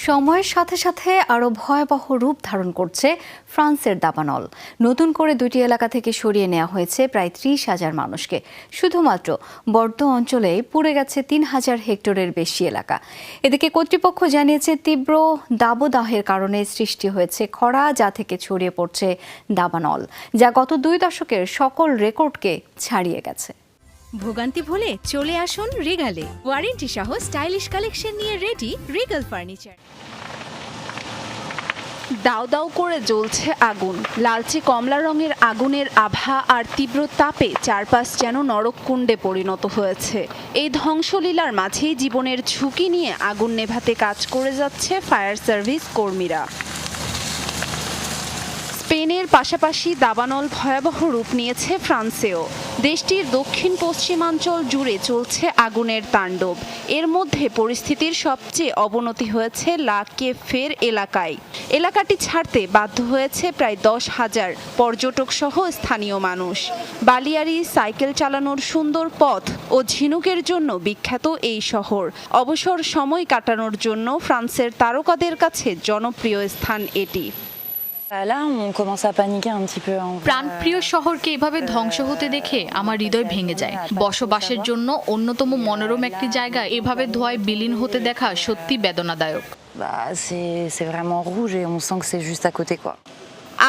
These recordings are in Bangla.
সময়ের সাথে সাথে আরও ভয়াবহ রূপ ধারণ করছে ফ্রান্সের দাবানল। নতুন করে দুটি এলাকা থেকে সরিয়ে নেওয়া হয়েছে প্রায় 30,000 মানুষকে। শুধুমাত্র বর্দ অঞ্চলেই পুড়ে গেছে 3,000 হেক্টরের বেশি এলাকা। এদিকে কর্তৃপক্ষ জানিয়েছে তীব্র দাবদাহের কারণে সৃষ্টি হয়েছে খরা, যা থেকে ছড়িয়ে পড়ছে দাবানল, যা গত 2 দশকের সকল রেকর্ডকে ছাড়িয়ে গেছে। ভোগান্তি ভুলে চলে আসুন রিগালে। ওয়ারেন্টি সহ স্টাইলিশ কালেকশন নিয়ে রেডি রিগাল ফার্নিচার। দাও দাও করে জ্বলছে আগুন। লালচে কমলা রঙের আগুনের আভা আর তীব্র তাপে চারপাশ যেন নরককুণ্ডে পরিণত হয়েছে। এই ধ্বংসলীলার মাঝেই জীবনের ঝুঁকি নিয়ে আগুন নেভাতে কাজ করে যাচ্ছে ফায়ার সার্ভিস কর্মীরা। স্পেনের পাশাপাশি দাবানল ভয়াবহ রূপ নিয়েছে ফ্রান্সেও। দেশটির দক্ষিণ পশ্চিমাঞ্চল জুড়ে চলছে আগুনের তাণ্ডব। এর মধ্যে পরিস্থিতির সবচেয়ে অবনতি হয়েছে লা কেফের এলাকায়। এলাকাটি ছাড়তে বাধ্য হয়েছে প্রায় 10,000 পর্যটক সহ স্থানীয় মানুষ। বালিয়াড়ি, সাইকেল চালানোর সুন্দর পথ ও ঝিনুকের জন্য বিখ্যাত এই শহর অবসর সময় কাটানোর জন্য ফ্রান্সের তারকাদের কাছে জনপ্রিয় স্থান এটি। প্রাণপ্রিয় শহরকে এভাবে ধ্বংস হতে দেখে আমার হৃদয় ভেঙে যায়। বসবাসের জন্য অন্যতম মনোরম একটি জায়গা এভাবে ধোঁয়ায় বিলীন হতে দেখা সত্যি বেদনাদায়ক।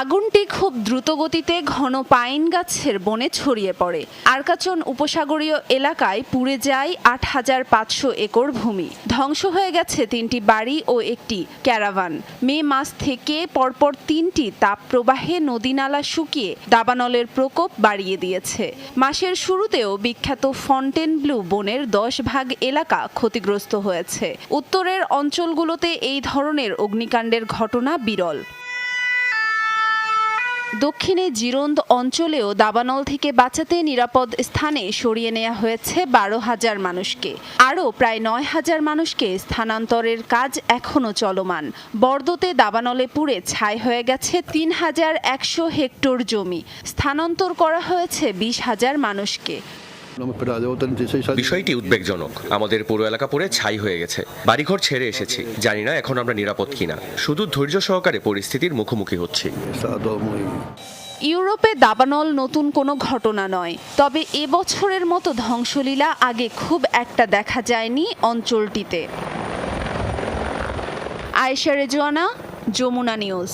আগুনটি খুব দ্রুত গতিতে ঘন পাইন গাছের বনে ছড়িয়ে পড়ে। আরকাচন উপসাগরীয় এলাকায় পুড়ে যায় 8,500 একর ভূমি। ধ্বংস হয়ে গেছে 3টি বাড়ি ও একটি ক্যারাভান। মে মাস থেকে পরপর 3টি তাপপ্রবাহে নদীনালা শুকিয়ে দাবানলের প্রকোপ বাড়িয়ে দিয়েছে। মাসের শুরুতেও বিখ্যাত ফন্টেনব্লু বনের 10 ভাগ এলাকা ক্ষতিগ্রস্ত হয়েছে। উত্তরের অঞ্চলগুলোতে এই ধরনের অগ্নিকাণ্ডের ঘটনা বিরল। দক্ষিণে জিরোন্দ অঞ্চলেও দাবানল থেকে বাঁচাতে নিরাপদ স্থানে সরিয়ে নেওয়া হয়েছে 12,000 মানুষকে। আরও প্রায় 9,000 মানুষকে স্থানান্তরের কাজ এখনও চলমান। বর্দোতে দাবানলে পুড়ে ছাই হয়ে গেছে 3,100 হেক্টর জমি। স্থানান্তর করা হয়েছে 20,000 মানুষকে। বিষয়টি উদ্বেগজনক। আমাদের পুরো এলাকা পড়ে ছাই হয়ে গেছে। বাড়িঘর ছেড়ে এসেছি, জানি না এখন আমরা নিরাপদ কিনা। শুধু ধৈর্য সহকারে পরিস্থিতির মুখোমুখি হচ্ছি। ইউরোপে দাবানল নতুন কোনো ঘটনা নয়, তবে এবছরের মতো ধ্বংসলীলা আগে খুব একটা দেখা যায়নি অঞ্চলটিতে। আয়েশা রেজওয়ানা, যমুনা নিউজ।